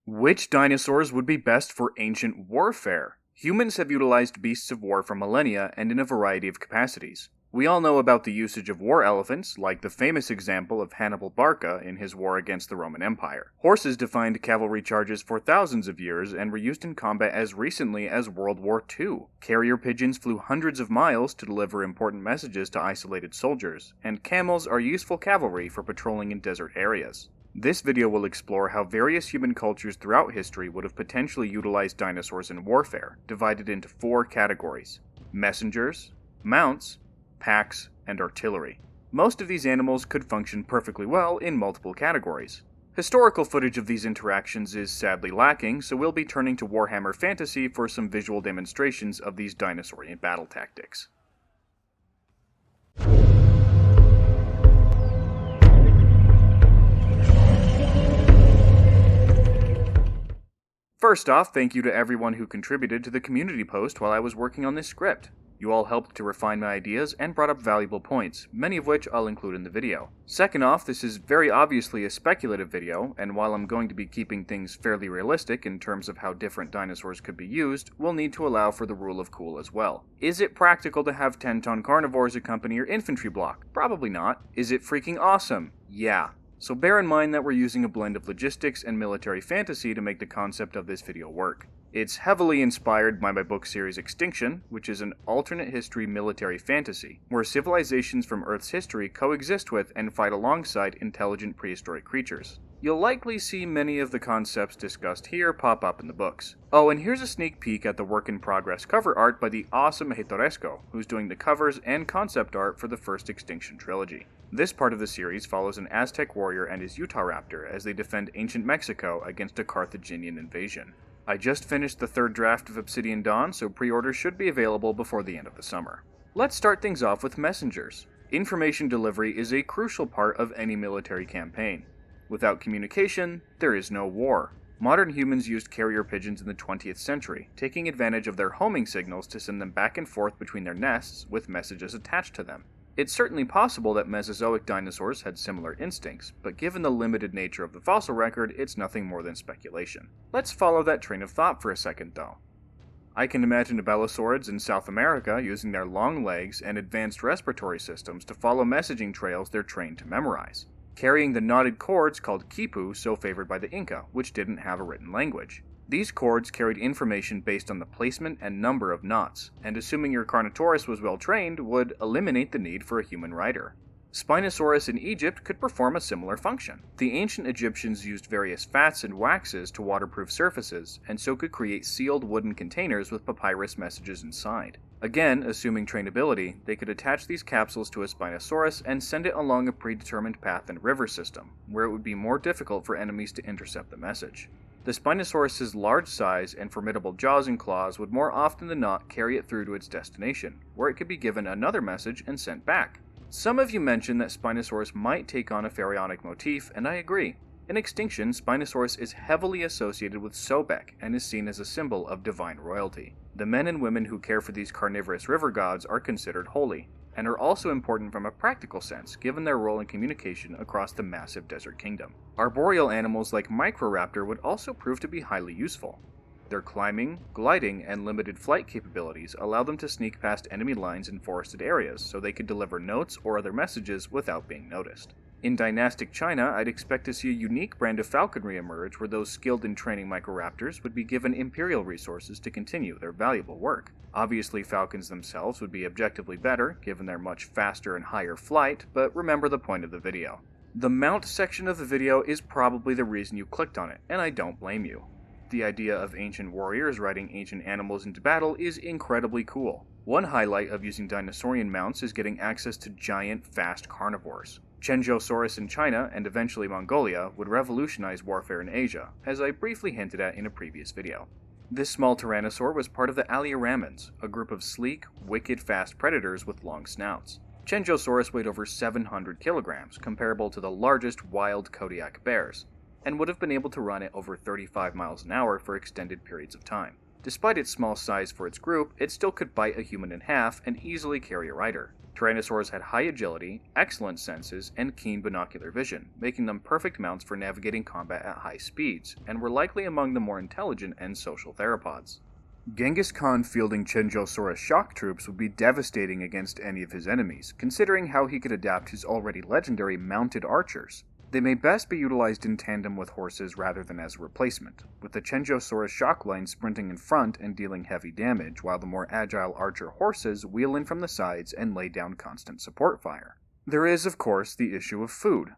Which dinosaurs would be best for ancient warfare? Humans have utilized beasts of war for millennia and in a variety of capacities. We all know about the usage of war elephants, like the famous example of Hannibal Barca in his war against the Roman Empire. Horses defined cavalry charges for thousands of years and were used in combat as recently as World War II. Carrier pigeons flew hundreds of miles to deliver important messages to isolated soldiers, and camels are useful cavalry for patrolling in desert areas. This video will explore how various human cultures throughout history would have potentially utilized dinosaurs in warfare, divided into 4 categories: messengers, mounts, packs, and artillery. Most of these animals could function perfectly well in multiple categories. Historical footage of these interactions is sadly lacking, so we'll be turning to Warhammer Fantasy for some visual demonstrations of these dinosaurian battle tactics. First off, thank you to everyone who contributed to the community post while I was working on this script. You all helped to refine my ideas and brought up valuable points, many of which I'll include in the video. Second off, this is very obviously a speculative video, and while I'm going to be keeping things fairly realistic in terms of how different dinosaurs could be used, we'll need to allow for the rule of cool as well. Is it practical to have 10-ton carnivores accompany your infantry block? Probably not. Is it freaking awesome? Yeah. So bear in mind that we're using a blend of logistics and military fantasy to make the concept of this video work. It's heavily inspired by my book series Extinction, which is an alternate history military fantasy, where civilizations from Earth's history coexist with and fight alongside intelligent prehistoric creatures. You'll likely see many of the concepts discussed here pop up in the books. Oh, and here's a sneak peek at the work-in-progress cover art by the awesome Hitoresco, who's doing the covers and concept art for the first Extinction trilogy. This part of the series follows an Aztec warrior and his Utah raptor as they defend ancient Mexico against a Carthaginian invasion. I just finished the 3rd draft of Obsidian Dawn, so pre-orders should be available before the end of the summer. Let's start things off with messengers. Information delivery is a crucial part of any military campaign. Without communication, there is no war. Modern humans used carrier pigeons in the 20th century, taking advantage of their homing signals to send them back and forth between their nests with messages attached to them. It's certainly possible that Mesozoic dinosaurs had similar instincts, but given the limited nature of the fossil record, it's nothing more than speculation. Let's follow that train of thought for a second, though. I can imagine Balesaurids in South America using their long legs and advanced respiratory systems to follow messaging trails they're trained to memorize, carrying the knotted cords called quipu so favored by the Inca, which didn't have a written language. These cords carried information based on the placement and number of knots, and assuming your Carnotaurus was well trained, would eliminate the need for a human rider. Spinosaurus in Egypt could perform a similar function. The ancient Egyptians used various fats and waxes to waterproof surfaces, and so could create sealed wooden containers with papyrus messages inside. Again, assuming trainability, they could attach these capsules to a Spinosaurus and send it along a predetermined path and river system, where it would be more difficult for enemies to intercept the message. The Spinosaurus's large size and formidable jaws and claws would more often than not carry it through to its destination, where it could be given another message and sent back. Some of you mentioned that Spinosaurus might take on a pharaonic motif, and I agree. In Extinction, Spinosaurus is heavily associated with Sobek and is seen as a symbol of divine royalty. The men and women who care for these carnivorous river gods are considered holy, and are also important from a practical sense given their role in communication across the massive desert kingdom. Arboreal animals like Microraptor would also prove to be highly useful. Their climbing, gliding, and limited flight capabilities allow them to sneak past enemy lines in forested areas so they could deliver notes or other messages without being noticed. In dynastic China, I'd expect to see a unique brand of falconry emerge where those skilled in training Microraptors would be given imperial resources to continue their valuable work. Obviously, falcons themselves would be objectively better, given their much faster and higher flight, but remember the point of the video. The mount section of the video is probably the reason you clicked on it, and I don't blame you. The idea of ancient warriors riding ancient animals into battle is incredibly cool. One highlight of using dinosaurian mounts is getting access to giant, fast carnivores. Chenjosaurus in China, and eventually Mongolia, would revolutionize warfare in Asia, as I briefly hinted at in a previous video. This small tyrannosaur was part of the Alioramans, a group of sleek, wicked fast predators with long snouts. Chenjosaurus weighed over 700 kilograms, comparable to the largest wild Kodiak bears, and would have been able to run at over 35 miles an hour for extended periods of time. Despite its small size for its group, it still could bite a human in half and easily carry a rider. Tyrannosaurs had high agility, excellent senses, and keen binocular vision, making them perfect mounts for navigating combat at high speeds, and were likely among the more intelligent and social theropods. Genghis Khan fielding Chenjosaurus shock troops would be devastating against any of his enemies, considering how he could adapt his already legendary mounted archers. They may best be utilized in tandem with horses rather than as a replacement, with the Chenjosaurus shock line sprinting in front and dealing heavy damage, while the more agile archer horses wheel in from the sides and lay down constant support fire. There is, of course, the issue of food.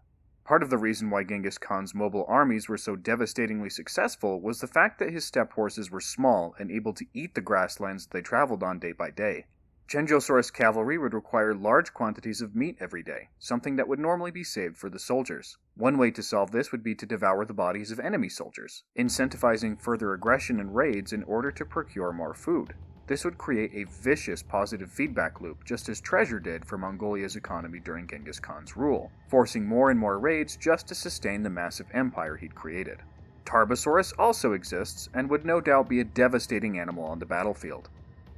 Part of the reason why Genghis Khan's mobile armies were so devastatingly successful was the fact that his steppe horses were small and able to eat the grasslands they traveled on day by day. Chenjosaurus cavalry would require large quantities of meat every day, something that would normally be saved for the soldiers. One way to solve this would be to devour the bodies of enemy soldiers, incentivizing further aggression and raids in order to procure more food. This would create a vicious positive feedback loop, just as Treasure did for Mongolia's economy during Genghis Khan's rule, forcing more and more raids just to sustain the massive empire he'd created. Tarbosaurus also exists, and would no doubt be a devastating animal on the battlefield.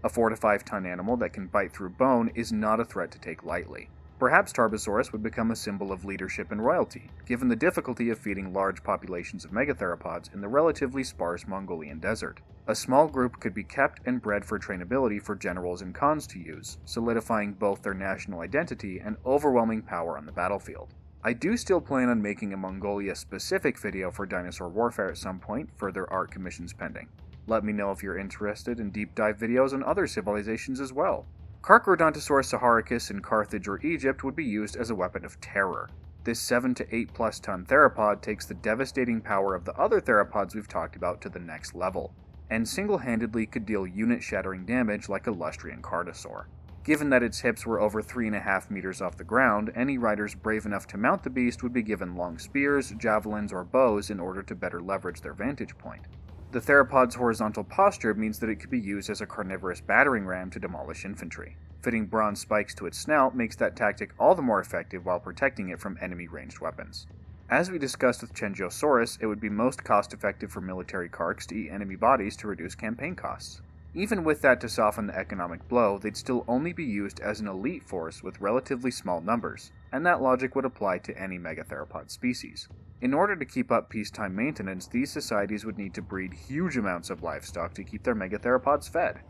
A 4 to 5 ton animal that can bite through bone is not a threat to take lightly. Perhaps Tarbosaurus would become a symbol of leadership and royalty, given the difficulty of feeding large populations of megatheropods in the relatively sparse Mongolian desert. A small group could be kept and bred for trainability for generals and khans to use, solidifying both their national identity and overwhelming power on the battlefield. I do still plan on making a Mongolia-specific video for dinosaur warfare at some point, further art commissions pending. Let me know if you're interested in deep dive videos on other civilizations as well. Carcharodontosaurus saharicus in Carthage or Egypt would be used as a weapon of terror. This 7 to 8 plus ton theropod takes the devastating power of the other theropods we've talked about to the next level, and single-handedly could deal unit-shattering damage like a Lustrian Carnotaurus. Given that its hips were over 3.5 meters off the ground, any riders brave enough to mount the beast would be given long spears, javelins, or bows in order to better leverage their vantage point. The theropod's horizontal posture means that it could be used as a carnivorous battering ram to demolish infantry. Fitting bronze spikes to its snout makes that tactic all the more effective while protecting it from enemy ranged weapons. As we discussed with Chenjosaurus, it would be most cost-effective for military carcs to eat enemy bodies to reduce campaign costs. Even with that to soften the economic blow, they'd still only be used as an elite force with relatively small numbers, and that logic would apply to any megatheropod species. In order to keep up peacetime maintenance, these societies would need to breed huge amounts of livestock to keep their megatheropods fed.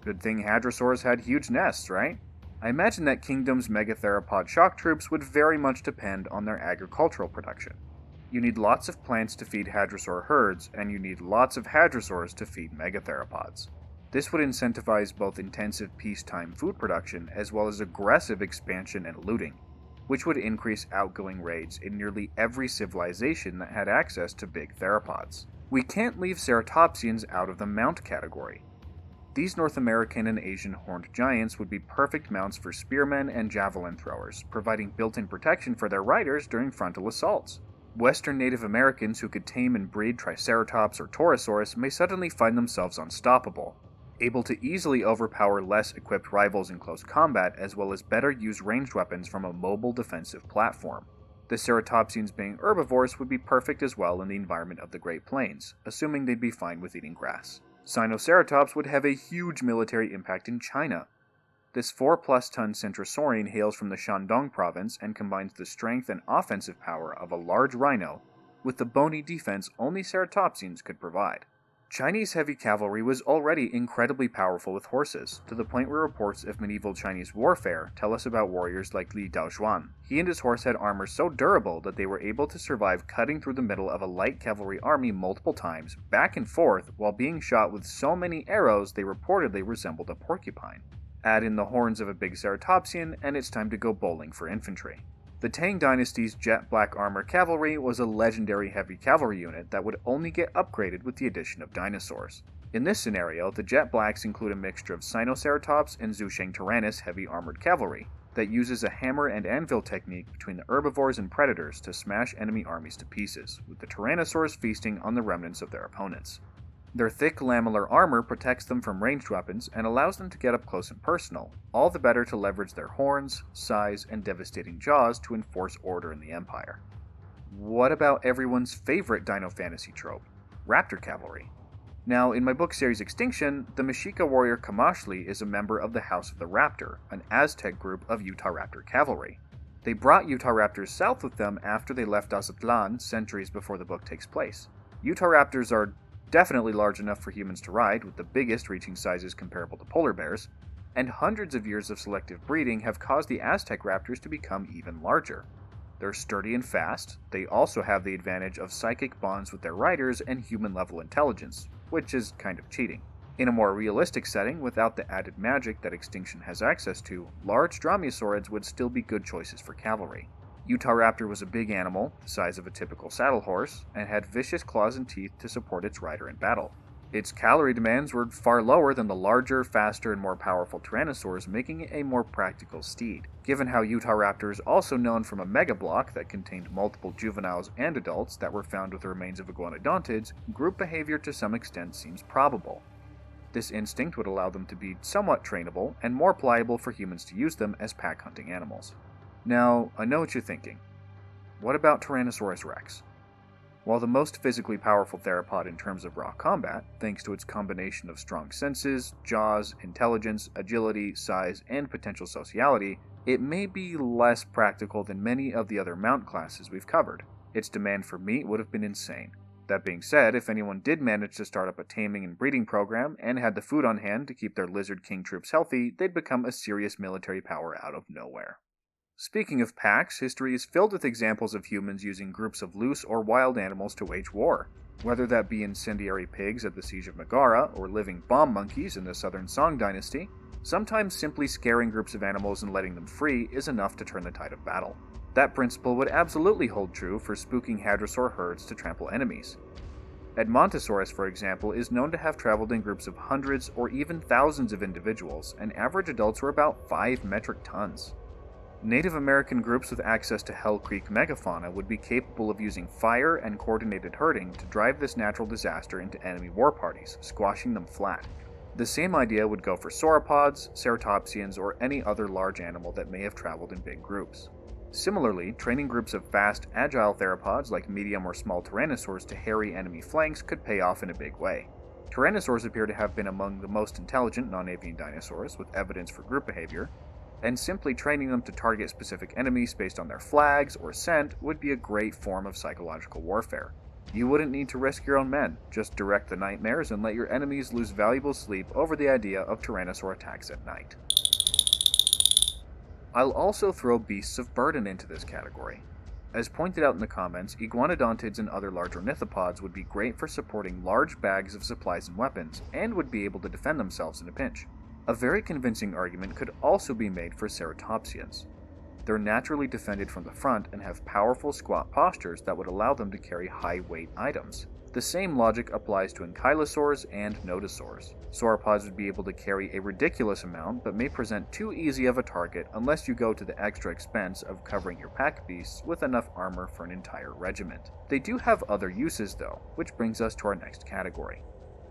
Good thing hadrosaurs had huge nests, right? I imagine that Kingdom's megatheropod shock troops would very much depend on their agricultural production. You need lots of plants to feed hadrosaur herds, and you need lots of hadrosaurs to feed megatheropods. This would incentivize both intensive peacetime food production as well as aggressive expansion and looting, which would increase outgoing raids in nearly every civilization that had access to big theropods. We can't leave ceratopsians out of the mount category. These North American and Asian horned giants would be perfect mounts for spearmen and javelin throwers, providing built-in protection for their riders during frontal assaults. Western Native Americans who could tame and breed Triceratops or Torosaurus may suddenly find themselves unstoppable, able to easily overpower less equipped rivals in close combat, as well as better use ranged weapons from a mobile defensive platform. The ceratopsians being herbivores would be perfect as well in the environment of the Great Plains, assuming they'd be fine with eating grass. Sinoceratops would have a huge military impact in China. This 4+ ton centrosaurian hails from the Shandong province and combines the strength and offensive power of a large rhino with the bony defense only ceratopsians could provide. Chinese heavy cavalry was already incredibly powerful with horses, to the point where reports of medieval Chinese warfare tell us about warriors like Li Daozhuan. He and his horse had armor so durable that they were able to survive cutting through the middle of a light cavalry army multiple times, back and forth, while being shot with so many arrows they reportedly resembled a porcupine. Add in the horns of a big ceratopsian, and it's time to go bowling for infantry. The Tang Dynasty's jet black armor cavalry was a legendary heavy cavalry unit that would only get upgraded with the addition of dinosaurs. In this scenario, the jet blacks include a mixture of Sinoceratops and Zhusheng Tyrannus heavy armored cavalry that uses a hammer and anvil technique between the herbivores and predators to smash enemy armies to pieces, with the Tyrannosaurs feasting on the remnants of their opponents. Their thick lamellar armor protects them from ranged weapons and allows them to get up close and personal, all the better to leverage their horns, size, and devastating jaws to enforce order in the Empire. What about everyone's favorite dino fantasy trope, raptor cavalry? Now, in my book series Extinction, the Mexica warrior Kamashli is a member of the House of the Raptor, an Aztec group of Utahraptor cavalry. They brought Utahraptors south with them after they left Aztlan centuries before the book takes place. Utahraptors are definitely large enough for humans to ride, with the biggest reaching sizes comparable to polar bears, and hundreds of years of selective breeding have caused the Aztec raptors to become even larger. They're sturdy and fast. They also have the advantage of psychic bonds with their riders and human-level intelligence, which is kind of cheating. In a more realistic setting, without the added magic that Extinction has access to, large dromaeosaurids would still be good choices for cavalry. Utahraptor was a big animal, the size of a typical saddle horse, and had vicious claws and teeth to support its rider in battle. Its calorie demands were far lower than the larger, faster, and more powerful Tyrannosaurs, making it a more practical steed. Given how Utahraptor is also known from a megablock that contained multiple juveniles and adults that were found with the remains of iguanodontids, group behavior to some extent seems probable. This instinct would allow them to be somewhat trainable and more pliable for humans to use them as pack-hunting animals. Now, I know what you're thinking. What about Tyrannosaurus rex? While the most physically powerful theropod in terms of raw combat, thanks to its combination of strong senses, jaws, intelligence, agility, size, and potential sociality, it may be less practical than many of the other mount classes we've covered. Its demand for meat would have been insane. That being said, if anyone did manage to start up a taming and breeding program and had the food on hand to keep their Lizard King troops healthy, they'd become a serious military power out of nowhere. Speaking of packs, history is filled with examples of humans using groups of loose or wild animals to wage war. Whether that be incendiary pigs at the Siege of Megara or living bomb monkeys in the Southern Song Dynasty, sometimes simply scaring groups of animals and letting them free is enough to turn the tide of battle. That principle would absolutely hold true for spooking hadrosaur herds to trample enemies. Edmontosaurus, for example, is known to have traveled in groups of hundreds or even thousands of individuals, and average adults were about 5 metric tons. Native American groups with access to Hell Creek megafauna would be capable of using fire and coordinated herding to drive this natural disaster into enemy war parties, squashing them flat. The same idea would go for sauropods, ceratopsians, or any other large animal that may have traveled in big groups. Similarly, training groups of fast, agile theropods like medium or small tyrannosaurs to harry enemy flanks could pay off in a big way. Tyrannosaurs appear to have been among the most intelligent non-avian dinosaurs, with evidence for group behavior, and simply training them to target specific enemies based on their flags or scent would be a great form of psychological warfare. You wouldn't need to risk your own men, just direct the nightmares and let your enemies lose valuable sleep over the idea of tyrannosaur attacks at night. I'll also throw beasts of burden into this category. As pointed out in the comments, iguanodontids and other large ornithopods would be great for supporting large bags of supplies and weapons, and would be able to defend themselves in a pinch. A very convincing argument could also be made for ceratopsians. They're naturally defended from the front and have powerful squat postures that would allow them to carry high-weight items. The same logic applies to ankylosaurs and nodosaurs. Sauropods would be able to carry a ridiculous amount, but may present too easy of a target unless you go to the extra expense of covering your pack beasts with enough armor for an entire regiment. They do have other uses though, which brings us to our next category.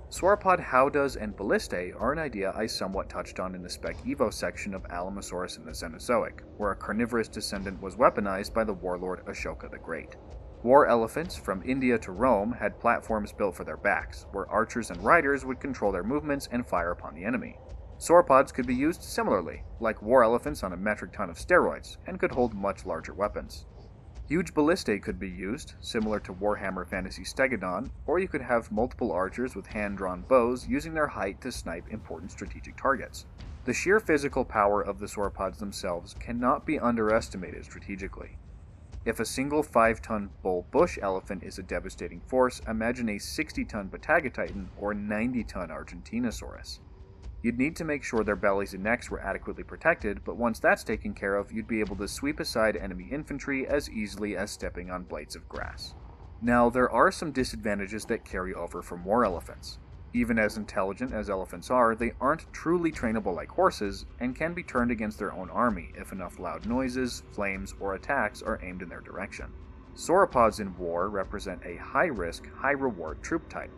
Sauropod howdahs and ballistae are an idea I somewhat touched on in the Spec Evo section of Alamosaurus in the Cenozoic, where a carnivorous descendant was weaponized by the warlord Ashoka the Great. War elephants from India to Rome had platforms built for their backs, where archers and riders would control their movements and fire upon the enemy. Sauropods could be used similarly, like war elephants on a metric ton of steroids, and could hold much larger weapons. Huge ballistae could be used, similar to Warhammer Fantasy Stegodon, or you could have multiple archers with hand-drawn bows using their height to snipe important strategic targets. The sheer physical power of the sauropods themselves cannot be underestimated strategically. If a single 5-ton bull bush elephant is a devastating force, imagine a 60-ton Batagatitan or 90-ton Argentinosaurus. You'd need to make sure their bellies and necks were adequately protected, but once that's taken care of, you'd be able to sweep aside enemy infantry as easily as stepping on blades of grass. Now, there are some disadvantages that carry over from war elephants. Even as intelligent as elephants are, they aren't truly trainable like horses, and can be turned against their own army if enough loud noises, flames, or attacks are aimed in their direction. Sauropods in war represent a high-risk, high-reward troop type.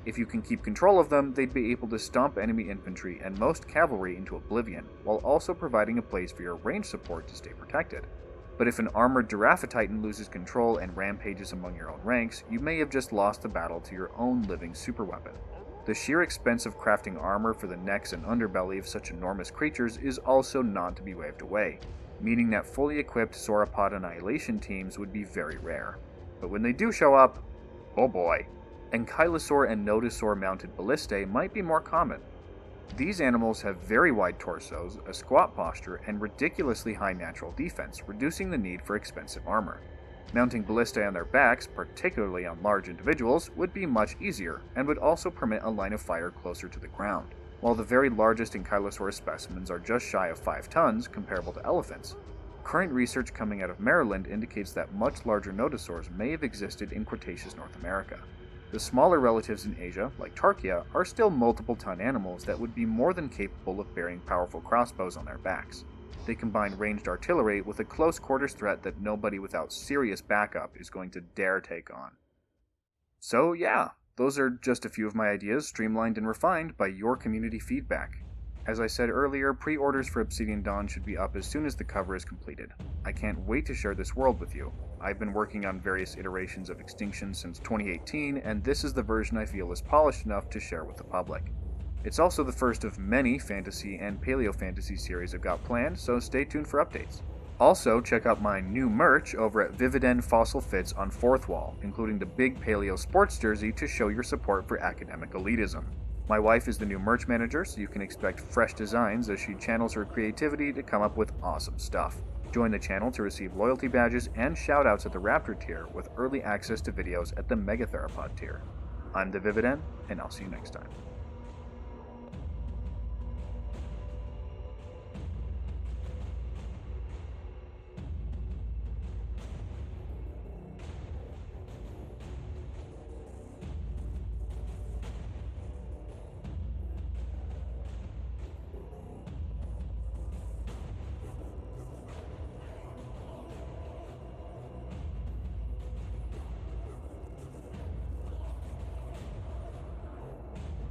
If you can keep control of them, they'd be able to stomp enemy infantry and most cavalry into oblivion, while also providing a place for your range support to stay protected. But if an armored Giraffatitan loses control and rampages among your own ranks, you may have just lost the battle to your own living superweapon. The sheer expense of crafting armor for the necks and underbelly of such enormous creatures is also not to be waved away, meaning that fully equipped sauropod annihilation teams would be very rare. But when they do show up, oh boy. Ankylosaur and nodosaur mounted ballistae might be more common. These animals have very wide torsos, a squat posture, and ridiculously high natural defense, reducing the need for expensive armor. Mounting ballistae on their backs, particularly on large individuals, would be much easier, and would also permit a line of fire closer to the ground. While the very largest Ankylosaurus specimens are just shy of 5 tons, comparable to elephants, current research coming out of Maryland indicates that much larger nodosaurs may have existed in Cretaceous North America. The smaller relatives in Asia, like Tarchia, are still multiple-ton animals that would be more than capable of bearing powerful crossbows on their backs. They combine ranged artillery with a close-quarters threat that nobody without serious backup is going to dare take on. So yeah, those are just a few of my ideas, streamlined and refined by your community feedback. As I said earlier, pre-orders for Obsidian Dawn should be up as soon as the cover is completed. I can't wait to share this world with you. I've been working on various iterations of Extinction since 2018, and this is the version I feel is polished enough to share with the public. It's also the first of many fantasy and paleo-fantasy series I've got planned, so stay tuned for updates. Also, check out my new merch over at Vividen Fossil Fits on 4th Wall, including the big paleo sports jersey to show your support for academic elitism. My wife is the new merch manager, so you can expect fresh designs as she channels her creativity to come up with awesome stuff. Join the channel to receive loyalty badges and shoutouts at the Raptor tier with early access to videos at the Megatheropod tier. I'm the Vividen, and I'll see you next time.